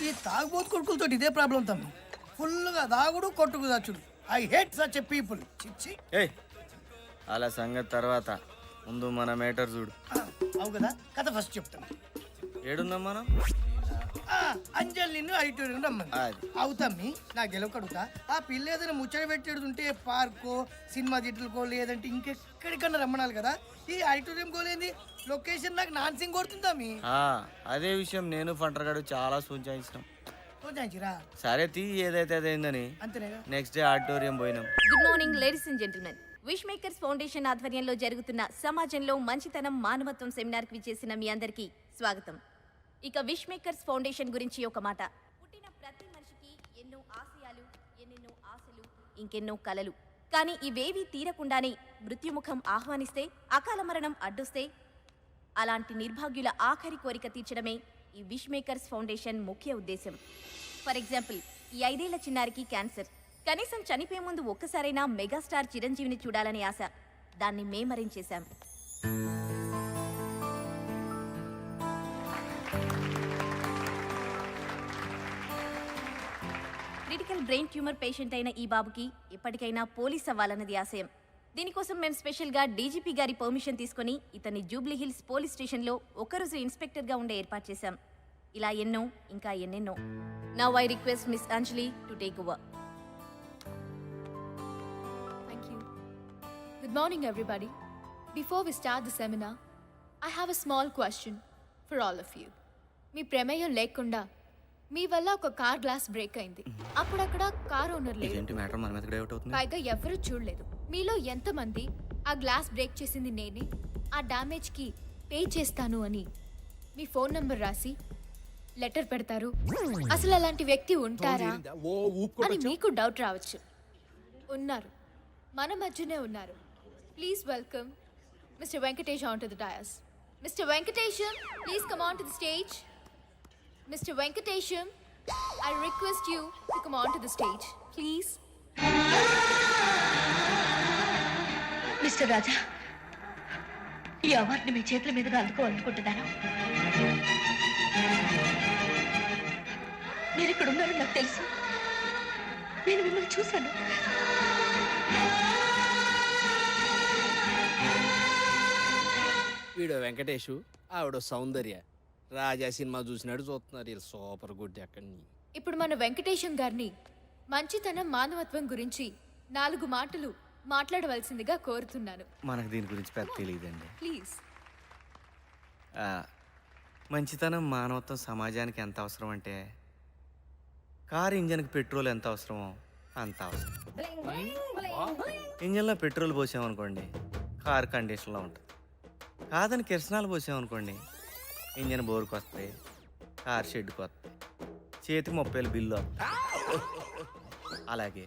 ఈ తాగుబోతు కొడుకులతో ఇదే ప్రాబ్లం తమ్మి. ఫుల్గా దాగుడు కొట్టుకు దాచుడు. I hate such a people. చిచ్చి. ఏ అలా సంగతి తర్వాత, ముందు మన మేటర్ చూడు. అవు కదా, కథ ఫస్ట్ చెప్తాను. ఏడున్నాం మనం? అంజల్ నిన్ను ఐటోరియం రమ్మని అవుతామ్మి. నా గెలవకడుగుతా, ఆ పిల్ల ఏదైనా ముచ్చట పెట్టేడుంటే పార్కో సినిమా థియేటర్కో లేదంటే ఇంకెక్కడికన్నా రమ్మనాలి కదా. ఈ ఐటోరియం కోలేంది లొకేషన్ నాకు నాన్సింగ్ కొడుతుందామి. అదే విషయం నేను ఫంటర్గాడు చాలా సూచించినాం. సరే తీ, ఏదైతే అదైందని. అంతేనా? నెక్స్ట్ డే ఆడిటోరియం పోయినాం. Good morning ladies and gentlemen. Wish Makers Foundation ఆధ్వర్యంలో జరుగుతున్న సమాజంలో మంచితనం మానవత్వం సెమినార్కి విచ్చేసిన మీ అందరికీ స్వాగతం. ఇక విష్ మేకర్స్ ఫౌండేషన్ గురించి ఒక మాట. పుట్టిన ప్రతి మనిషికి ఎన్నో ఆశయాలు, ఎన్నెన్నో ఆశలు, ఇంకెన్నో కలలు. కానీ ఇవేవీ తీరకుండానే మృత్యుముఖం ఆహ్వానిస్తే, అకాల మరణం అడ్డొస్తే, అలాంటి నిర్భాగ్యుల ఆఖరి కోరిక తీర్చడమే ఈ విష్ మేకర్స్ ఫౌండేషన్ ముఖ్య ఉద్దేశం. ఫర్ ఎగ్జాంపుల్, ఈ 5 ఏళ్ల చిన్నారికి క్యాన్సర్. కనీసం చనిపోయే ముందు ఒక్కసారైనా మెగాస్టార్ చిరంజీవిని చూడాలని ఆశ. దాన్ని మేమరించేశాం. క్రిటికల్ బ్రెయిన్ ట్యూమర్ పేషెంట్ అయిన ఈ బాబుకి ఎప్పటికైనా పోలీస్ అవ్వాలన్నది ఆశయం. దీనికోసం మేము స్పెషల్గా డీజీపీ గారి పర్మిషన్ తీసుకుని ఇతన్ని జూబ్లీ హిల్స్ పోలీస్ స్టేషన్లో ఒకరోజు ఇన్స్పెక్టర్గా ఉండే ఏర్పాటు చేశాం. ఇలా ఎన్నో, ఇంకా ఎన్నెన్నో. Now I request miss Anjali to take over. Good morning, everybody. Before we start the seminar, I have a small question for all of you. మీ ప్రమేయం లేకుండా మీ వల్ల ఒక కార్ గ్లాస్ బ్రేక్ అయింది. అప్పుడు అక్కడ కార్ ఓనర్ లేదు, పైగా ఎవరు చూడలేదు. మీలో ఎంతమంది ఆ గ్లాస్ బ్రేక్ చేసింది నేనే, ఆ డ్యామేజ్ కి పే చేస్తాను అని మీ ఫోన్ నంబర్ రాసి లెటర్ పెడతారు? అసలు అలాంటి వ్యక్తి ఉంటారా అని మీకు డౌట్ రావచ్చు. ఉన్నారు, మన మధ్యనే ఉన్నారు. Please welcome Mr. Venkatesh onto the dais. Mr. Venkatesham, please come on to the stage. Mr. Venkatesham, I request you to come on to the stage, please. Mr. Raja, ఈ అవార్డుని మీ చేతుల మీదుగా అందుకోవాలనుకుంటున్నాను. మీరు ఇక్కడ ఉన్నారని నాకు తెలుసు. నేను మిమ్మల్ని చూశాను. వీడు వెంకటేషు, ఆవిడ సౌందర్య. రాజా సినిమా చూసినట్టు చూస్తున్నారు వీళ్ళు. Super good. ఎక్కడి ఇప్పుడు మన వెంకటేశం గారిని మంచితనం మానవత్వం గురించి 4 మాటలు మాట్లాడవలసిందిగా కోరుతున్నాను. మనకు దీని గురించి పెద్ద తెలియదండి. ప్లీజ్. మంచితనం మానవత్వం సమాజానికి ఎంత అవసరం అంటే, కారు ఇంజన్కి పెట్రోల్ ఎంత అవసరమో అంత అవసరం. ఇంజన్లో పెట్రోల్ పోసామనుకోండి, కారు కండిషన్లో ఉంటుంది. కాదని కిరసనాలు పోసామనుకోండి, ఇంజన్ బోరుకు వస్తాయి, కార్ షెడ్కి వస్తాయి, చేతికి 30,000 బిల్లు వస్తాయి. అలాగే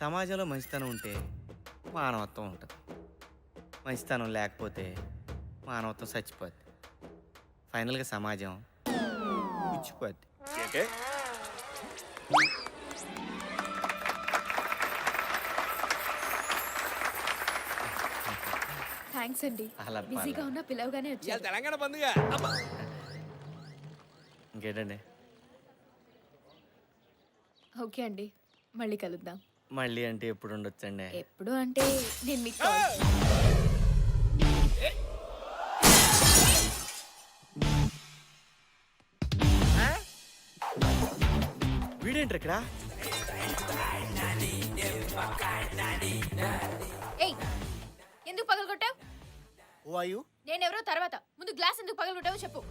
సమాజంలో మంచితనం ఉంటే మానవత్వం ఉంటుంది. మంచితనం లేకపోతే మానవత్వం చచ్చిపోద్ది. ఫైనల్గా సమాజం పుచ్చిపోద్ది. థ్యాంక్స్ అండి. బిజీగా ఉన్న పిలవగానే వచ్చారు. తెలంగాణ పండుగ ఇంకేంటండి? ఓకే అండి, మళ్ళీ కలుద్దాం. మళ్ళీ అంటే ఎప్పుడు ఉండొచ్చండి? ఎప్పుడు అంటే నేను మీకు వీడేంటి ఇక్కడ? ఏయ్, ఎందుకు పగలగొట్టావు? Who are you? నేనెవరో తర్వాత, ముందు గ్లాస్ ఎందుకు పగలగొట్టావో చెప్పు.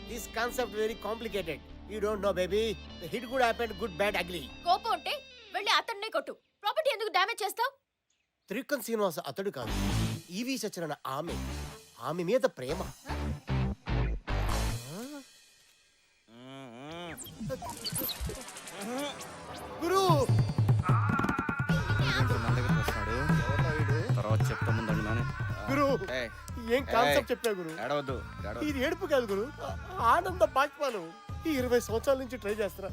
This concept very complicated. You don't know, baby. The hit good happened, good, bad, ugly. కోపం ఉంటే వెళ్ళి అతన్నే కొట్టు. ప్రాపర్టీ ఎందుకు డ్యామేజ్ చేస్తావు? త్రికన్ శ్రీనివాస అతడు కాదు, ఈవి సచరణ ఆమె మీద ప్రేమ. గురు తర్వాత చెప్తా ముందండి నానే. గురు ఏం కాన్సెప్ట్ చెప్పా గురు? ఏడవద్దు. ఇది ఏడుపు కాదు గురు, ఆనంద బాష్పాలు. ఈ 20 సంవత్సరాల నుంచి ట్రై చేస్తున్నా.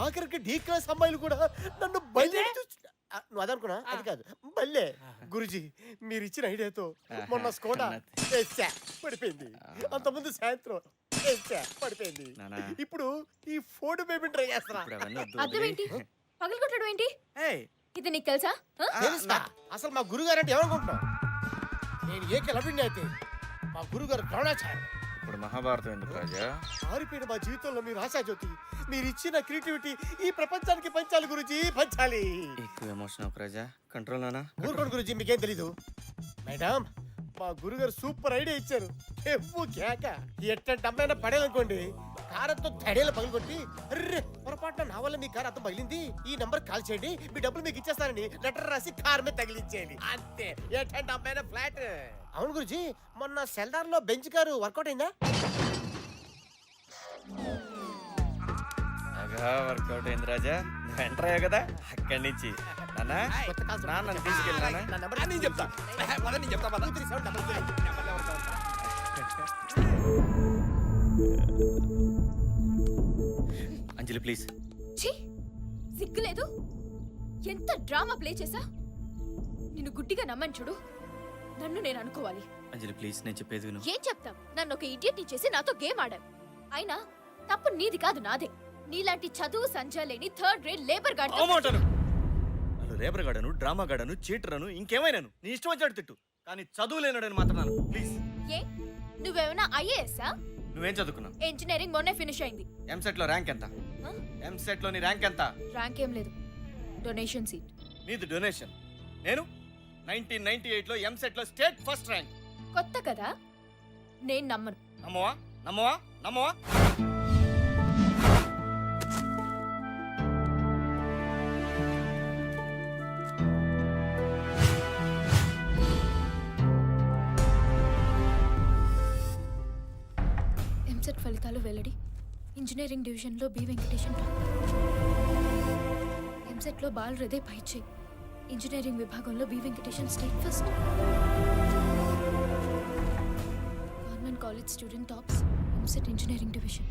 ఆఖరికి డీ క్లాస్ అమ్మాయిలు కూడా నన్ను బయలు. నువ్వు అదనుకున్నా, అది కాదు బల్లే. గురుజీ మీరు ఇచ్చిన ఐడియాతో మొన్న స్కోడా పడిపోయింది. అంతకుముందు సాయంత్రం పడిపోయింది. నానా. ఇప్పుడు ఈ ఫోన్ పేమెంట్ ట్రై చేస్తున్నా. ఇప్పుడు అవన్నీ వద్దు, అర్థం వదిలేయ్. ఏంటి పగలగొట్టడం ఏంటి ఏయ్, ఇది నీకు తెలుసా ఆ? తెలుసా? అసలు మా గురుగారు అంటే ఏమనుకుంటున్నావు? నేను ఏ కిలబిండి అయితే మా గురుగారు ద్రోణాచార్య. ఇప్పుడు మహాభారతం ఎందుకు రాజా? మారిపోయిన మా జీవితంలో మీరు ఆశాజ్యోతి. మీరు ఇచ్చిన క్రియేటివిటీ ఈ ప్రపంచానికి పంచాలి గురుజీ, పంచాలి. ఎక్కువ ఎమోషన్ ఒక రాజా, కంట్రోల్ నానా. ఊరుకోండి గురుజీ, మీకేం తెలీదు. మేడం, మా గురుగారు సూపర్ ఐడియా ఇచ్చారు. ఎవ్వు కేక ఎట్టంటే అమ్మాయినా పడేదనుకోండి, కారంతో తడేలు పగలగొట్టి, అర్రే పొరపాటున నా వల్ల మీ కారు అర్థం పగిలింది, ఈ నంబర్ కాల్ చేయండి, మీ డబ్బులు మీకు ఇచ్చేస్తానని లెటర్ రాసి కార్ మీద తగిలించేయండి. అంతే, ఎట్టంటే అమ్మాయినా ఫ్లాట్. అవును గురుజీ, మొన్న సెల్దార్ లో బెంచ్ కారు వర్కౌట్ అయిందా? బాగా వర్కౌట్ అయింది రాజా. నువ్వు ఎంటర్ అయ్యావు కదా అక్కడి నుంచి. నాన్న, కొత్త కాల్స్ నాన్న తీసుకెళ్ళి నాన్న. నా నంబర్ నేను చెప్తా నేను చెప్తా పద. 237 అంజలి ప్లీజ్. ఛీ సిగ్గులేదు ఎంత డ్రామా ప్లే చేసా నిన్ను గుడ్డిగా నమ్మని చూడు నన్ను నేను అనుకోవాలి అంజలి ప్లీజ్, నేను చెప్పేది విను. ఏం చెప్తాం నన్ను ఒక ఇడియట్ చేసి నాతో గేమ్ ఆడాం అయినా తప్పు నీది కాదు నాదే నీలాంటి చదువు సంజా లేని థర్డ్ గ్రేడ్ లేబర్ గార్డ్ అవమాటను. నన్ను రేపర్ గాడను, డ్రామా గాడను, చీటరను, ఇంకేమైనాను నీ ఇష్టం వచ్చాడు తిట్టు, కానీ చదువు లేనాడని మాత్రం నాను ప్లీజ్. ఏ నువ్వేమైనా ఐఏఎస్ఆ నువ్వేం చదువుకున్నావు? ఇంజనీరింగ్ మొన్నే ఫినిష్ అయింది ఎంసెట్ లో ర్యాంక్ ఎంత? ఎంసెట్ లో నీ ర్యాంక్ ఎంత? ర్యాంక్ ఏం లేదు డొనేషన్ సీట్ నీది డొనేషన్. నేను 1998 లో ఎంసెట్ లో స్టేట్ ఫస్ట్ ర్యాంక్. కొత్త కదా నేను నమ్మను నమ్మవా? నమ్మవా? నమ్మవా? ఎంసెట్ ఫలితాలు వెల్లడి ఇంజనీరింగ్ డివిజన్లో బి వెంకటేశం ఎంసెట్లో బాల్ హృదయ్ పైచే ఇంజనీరింగ్ విభాగంలో B Venkatesham state first government college student tops EAMCET engineering division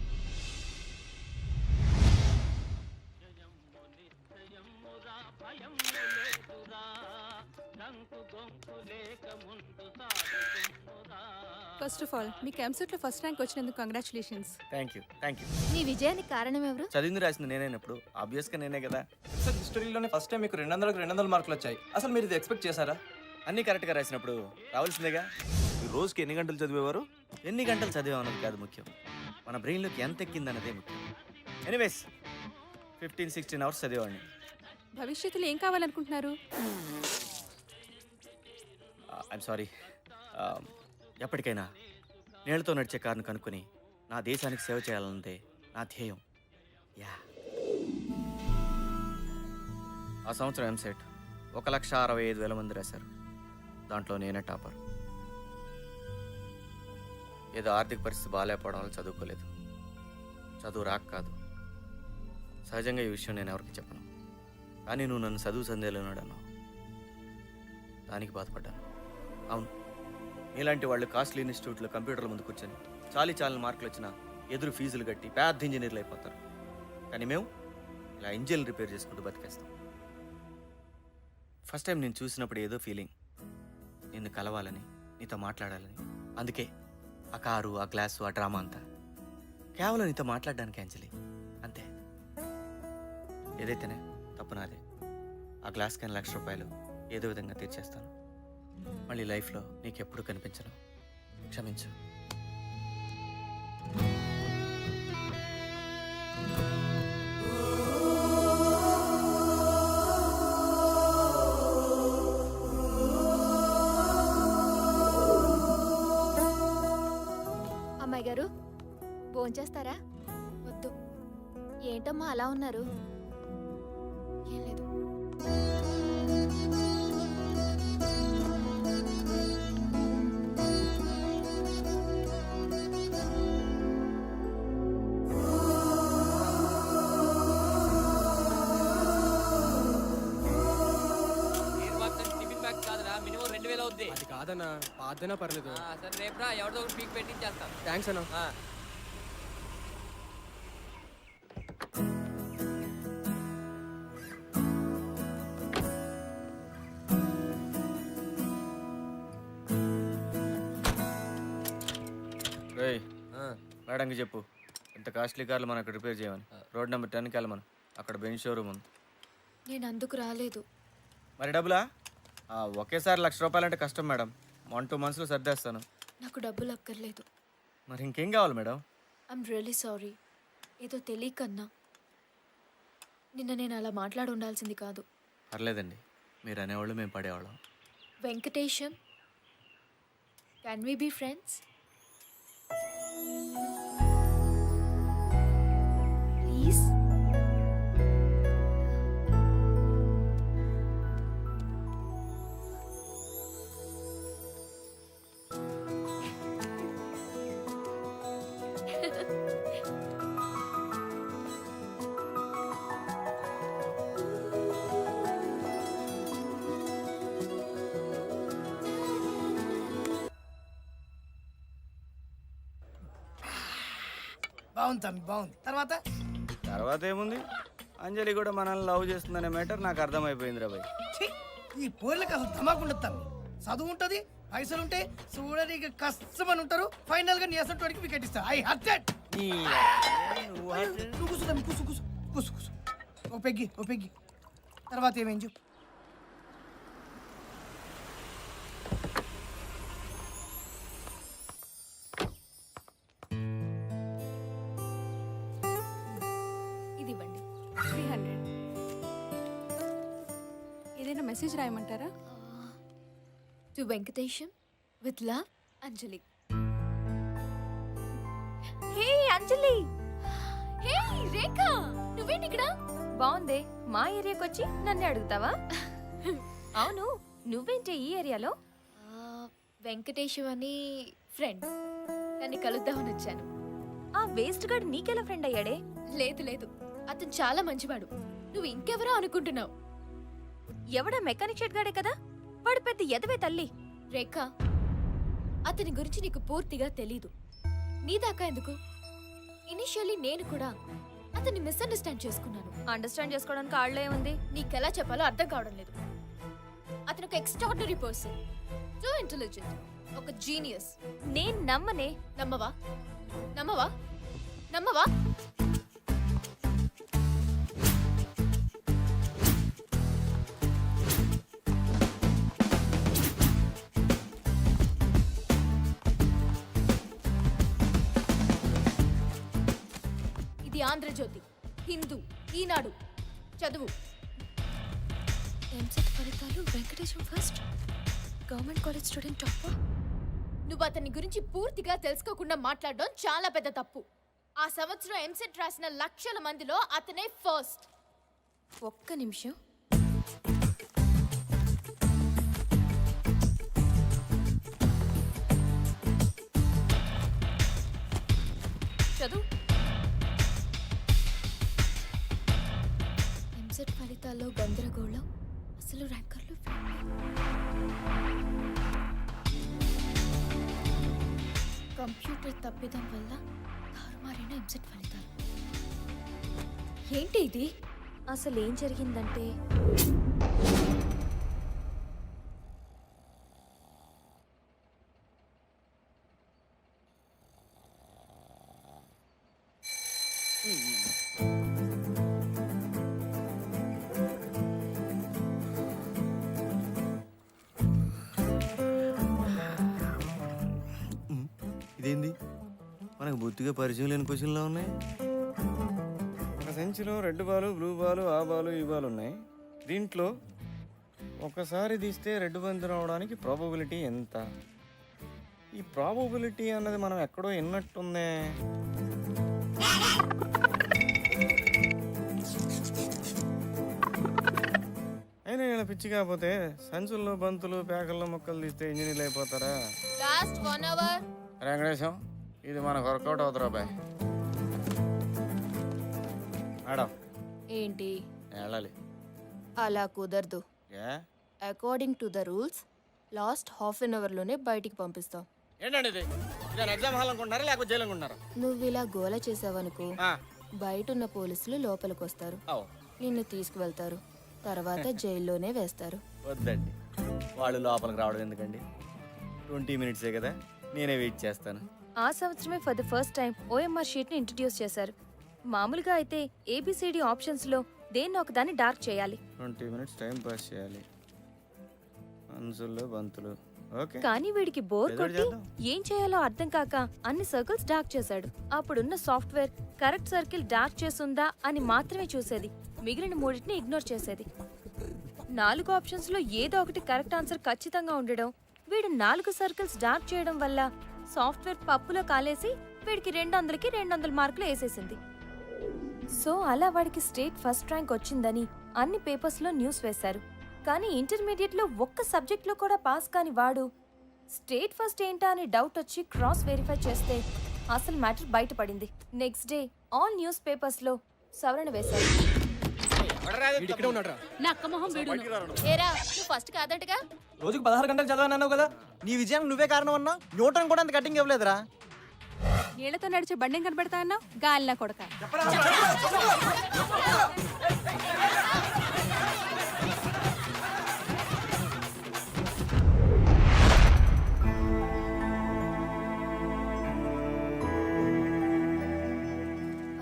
first of all మీకు ఎంసెట్లో ఫస్ట్ ర్యాంక్ వచ్చినందుకు congratulations. Thank you, thank you. నీ విజయానికి కారణం ఎవరు? చదివింది రాసింది నేనైనప్పుడు ఆబ్వియస్ గా నేనే కదా. సార్ హిస్టరీలోనే ఫస్ట్ టైం మీకు 200కి 200 మార్కులు వచ్చాయి. అసలు మీరు ఇది ఎక్స్పెక్ట్ చేశారా? అన్ని కరెక్ట్ గా రాసినప్పుడు రావాల్సిందేగా. ఈ రోజుకి ఎన్ని గంటలు చదివేవారు? ఎన్ని గంటలు చదివామన్నది కాదు ముఖ్యం, మన బ్రెయిన్లోకి ఎంత ఎక్కిందన్నదే ముఖ్యం. ఎనీవేస్ 15-16 అవర్స్ చదివేవాడిని. భవిష్యత్తులో ఏం కావాలనుకుంటున్నారు? ఐఎమ్ సారీ, ఎప్పటికైనా నీళ్ళతో నడిచే కారును కనుక్కొని నా దేశానికి సేవ చేయాలన్నదే నా ధ్యేయం. యా. ఆ సంవత్సరం ఎంసెట్ 1,65,000 మంది రాశారు. దాంట్లో నేనే టాపర్. ఏదో ఆర్థిక పరిస్థితి బాగాలేకపోవడం వల్ల చదువుకోలేదు. చదువు రాక కాదు, సహజంగా ఈ విషయం నేను ఎవరికి చెప్పను. కానీ నువ్వు నన్ను చదువు సందేహంలోనాడు అన్నావు, దానికి బాధపడ్డాను. అవును, ఇలాంటి వాళ్ళు కాస్ట్లీ ఇన్స్టిట్యూట్లో కంప్యూటర్ల ముందు కూర్చొని చాలని మార్కులు వచ్చినా ఎదురు ఫీజులు కట్టి పెద్ద ఇంజనీర్లు అయిపోతారు. కానీ మేము ఇలా ఇంజిన్ రిపేర్ చేసుకుంటూ బతికేస్తాం. ఫస్ట్ టైం నేను చూసినప్పుడు ఏదో ఫీలింగ్, నిన్ను కలవాలని, నీతో మాట్లాడాలని. అందుకే ఆ కారు, ఆ గ్లాసు, ఆ డ్రామా అంతా కేవలం నీతో మాట్లాడడానికి అంజలి, అంతే. ఏదైతేనే తప్పు నాదే. ఆ గ్లాస్కి 1,00,000 రూపాయలు ఏదో విధంగా తీర్చేస్తాను. మళ్ళీ లైఫ్లో నీకెప్పుడు కనిపించను. క్షమించు. అమ్మాయి గారు భోంచేస్తారా? వద్దు ఏంటమ్మా అలా ఉన్నారు? ఏం లేదు టిఫిన్ బ్యాగ్ కాదురా, మినిమం 2,000 అవుద్ది. అది కాదన్నా, పాదనా పర్లేదు. సరే రేపురా, ఎవరిదో ఒకటి పీక్ పెట్టించేస్తాం. థ్యాంక్స్ అన్నా. రేయ్, మేడంకి చెప్పు ఇంత కాస్ట్లీ కార్లు మనం అక్కడ రిపేర్ చేయమని. రోడ్ నెంబర్ 10కి వెళ్ళమను. అక్కడ బెంచ్ షోరూమ్ ఉంది. నేను అందుకు రాలేదు. మరి డబ్బులా? ఒకేసారి ₹1,00,000 అంటే కష్టం మేడం. 1-2 monthsలో సర్దేస్తాను. నాకు డబ్బులు అక్కర్లేదు. మరి ఇంకేం కావాలి మేడం? I'm really sorry. ఏదో తెలియకన్నా. నిన్న నేను అలా మాట్లాడి ఉండాల్సింది కాదు. పర్లేదండి, మీరు అనేవాళ్ళు మేము పడేవాళ్ళం. Venkatesham, can we be friends? Please. బాగుంది తమ్మి, బాగుంది. తర్వాత ఏముంది, అంజలి కూడా మనల్ని లవ్ చేస్తుందనే మ్యాటర్ నాకు అర్థమైపోయింది రా భయ్. ఛీ, ఈ పోర్లకు అసలు ధమాకుండదు తమ్మి. చదువు ఉంటుంది, పైసలు ఉంటాయి, చూడడానికి కష్టమని ఉంటారు. ఫైనల్ గా నీ అసలు వాడికి వికెట్ ఇస్తా. I hurted. నువ్వు కూర్చో తమ్మి, కూసు కూసు కూసు కూసు. ఓ పెగ్గి. తర్వాత ఏమేం చెప్పు. ఇది ఇవ్వండి. 300. ఏదైనా మెసేజ్ రాయమంటారా? To Venkatesham with love, Anjali. Hey Anjali, hey Rekha, నువ్వేంటి ఇక్కడ? బాగుందే. మా ఏరియాకి వచ్చి నన్ను అడుగుతావా? అవును, నువ్వేంటి ఈ ఏరియాలో? వెంకటేశం అని ఫ్రెండ్, దాన్ని కలుద్దామని వచ్చాను. ఆ వేస్ట్ గాడు నీకెలా ఫ్రెండ్ అయ్యాడే? లేదు, అతను చాలా మంచివాడు. నువ్వు ఇంకెవరో అనుకుంటున్నావు. ఎవడా మెకానిక్ షెడ్ గాడే కదా? వాడు పెద్ద ఎదవే తల్లి. రేఖ, అతని గురించి నీకు పూర్తిగా తెలీదు. నీ దాకా ఎందుకు? ఇనిషియల్లీ నేను కూడా అతన్ని మిస్అండర్స్టాండ్ చేసుకున్నాను. అండర్స్టాండ్ చేసుకోవడానికి ఆళ్ళే ఉంది. నీకెలా చెప్పాలో అర్థం కావడం లేదు. అతను ఒక ఎక్స్ట్రాడినరీ పర్సన్, సో ఇంటెలిజెంట్, ఒక జీనియస్. నేను నమ్మనే. నమ్మవా? ఇది ఆంధ్రజ్యోతి, హిందూ, ఈనాడు. చదువు. ఎంసెట్ ఫలితాలు Venkatesham first, government college student topper. నువ్వు అతని గురించి పూర్తిగా తెలుసుకోకుండా మాట్లాడడం చాలా పెద్ద తప్పు. ఆ సంవత్సరం ఎంసెట్ రాసిన లక్షల మందిలో అతనే ఫస్ట్. ఒక్క నిమిషం. చదువు. ఎంసెట్ ఫలితాల్లో గందరగోళం, అసలు ర్యాంకర్లు కంప్యూటర్ తప్పిదం వల్ల తారుమారైన ఎంసెట్ ఫలితాలు. ఏంటి ఇది? అసలు ఏం జరిగిందంటే, ఇదేంది, మనకు బొత్తిగా పరిచయం లేని క్వశ్చన్లో ఉన్నాయి. ఒక సంచిలో రెడ్ బాలు, బ్లూ బాలు, ఆ బాలు, ఈ బాలు ఉన్నాయి. దీంట్లో ఒకసారి తీస్తే రెడ్ బంతి రావడానికి ప్రాబబిలిటీ ఎంత? ఈ ప్రాబబిలిటీ అన్నది మనం ఎక్కడో విన్నట్టుందే. అయినా ఇలా పిచ్చి కాకపోతే సంచుల్లో బంతులు, పేకల్లో మొక్కలు తీస్తే ఇంజనీర్లు అయిపోతారా? Last 1 hour. వెంకటేశం, ఇది మనకు వర్కౌట్ అవుతురా బాయ్. మేడం ఏంటి? వెళ్ళాలి. అలా కుదరదు. ఏ according to the rules last half an అవర్లోనే బయటికి పంపిస్తాం. ఏంటండి ఇది? నేను ఎగ్జామ్ హాల్ అనుకుంటున్నారా లేకపోతే జైలు అనుకుంటున్నారా? నువ్వు ఇలా గోల చేసావనుకో, బయట ఉన్న పోలీసులు లోపలికి వస్తారు, నిన్ను తీసుకువెళ్తారు, తర్వాత జైల్లోనే వేస్తారు. వద్దండి, వాళ్ళు లోపలికి రావడం ఎందుకండి? 20 minutes కదా, నేనే వెయిట్ చేస్తాను. ఆ సంవత్సరమే for the first time OMR షీట్ని ఇంట్రడ్యూస్ చేశారు. మామూలుగా అయితే ఏబిసిడి ఆప్షన్స్లో దేన్ని ఒకదాన్ని డార్క్ చేయాలి. 20 minutes టైం పాస్ చేయాలి. అంచులు బంతులు ఓకే. కానీ వీడికి బోర్ ఏదో ఒకటి కొట్టి చేద్దాం. ఏం చేయాలో అర్థం కాక అన్ని సర్కిల్స్ డార్క్ చేశాడు. అప్పుడున్న సాఫ్ట్వేర్ కరెక్ట్ సర్కిల్ డార్క్ చేసుందా అని మాత్రమే చూసేది, మిగిలిన మూడింటిని ఇగ్నోర్ చేసేది. 4 ఆప్షన్స్ లో ఏదో ఒకటి కరెక్ట్ ఆన్సర్ ఖచ్చితంగా ఉండడం, వీడు 4 సర్కిల్స్ డార్క్ చేయడం వల్ల సాఫ్ట్వేర్ పప్పులో కాలేసి వీడికి 200కి 200 మార్కులు వేసేసింది. సో అలా వాడికి స్టేట్ ఫస్ట్ ర్యాంక్ వచ్చిందని అన్ని పేపర్స్ లో న్యూస్ వేశారు. కానీ ఇంటర్మీడియట్ లో ఒక్క సబ్జెక్ట్ లో కూడా పాస్ కాని వాడు స్టేట్ ఫస్ట్ ఏంటా అని డౌట్ వచ్చి క్రాస్ వెరిఫై చేస్తే అసలు మ్యాటర్ బయటపడింది. Next day all news papers లో సవరణ వేశారు. నా అక్క మొహం వీడును. ఏరా నువ్వు ఫస్ట్ కాదంటగా? రోజుకు 16 గంటలు చదవనన్నావు కదా. నీ విజయానికి నువ్వే కారణం అన్నా. న్యూటన్ కూడా అంత కటింగ్ ఇవ్వలేదురా. నీళ్లతో నడిచే బండెం కనబడతా అన్నావు, గాలినా కొడక.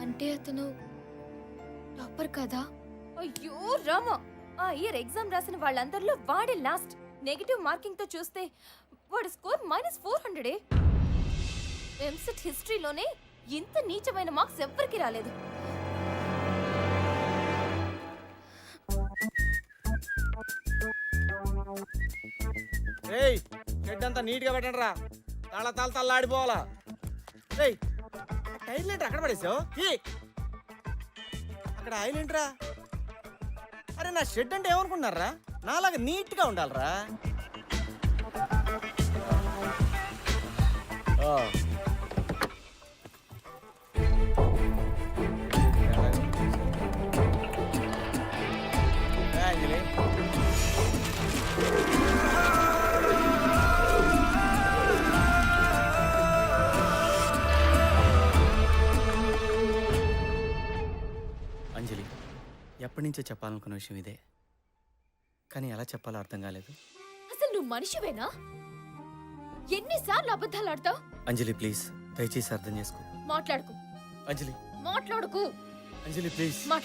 అంటే అతను టాపర్ కదా? అయ్యో రామ, ఆ ఇయర్ ఎగ్జామ్ రాసిన వాళ్ళందరిలో వాడే లాస్ట్. నెగటివ్ మార్కింగ్ తో చూస్తే వాడి స్కోర్ -400. ఎంసెట్ హిస్టరీలోనే ఇంత నీచమైన మార్క్స్ ఎవ్వరికి రాలేదు. ఏయ్ షెడ్ అంతా నీట్ గా పెట్టండి రా. తల్లాడిపోవాలా. ఏయ్ టైర్ ఏంటి అక్కడ పడేసావు? అక్కడ ఆయిల్ ఏంట్రా? అరే నా షెడ్ అంటే ఏమనుకున్నారా? నాలాగా నీట్ గా ఉండాలరా. అంజలి అంజలి, ఎప్పటి నుంచో చెప్పాలనుకున్న విషయం ఇదే, కానీ ఎలా చెప్పాలో అర్థం కాలేదు. అసలు నువ్వు మనిషివేనా? ఎన్నిసార్లు అబద్ధాలు ఆడతావు? అంజలి ప్లీజ్, దయచేసి అర్థం చేసుకో. మాట్లాడుకు. అంజలి మాట్లాడుకు. అంజలి ప్లీజ్. మాట్లాడు.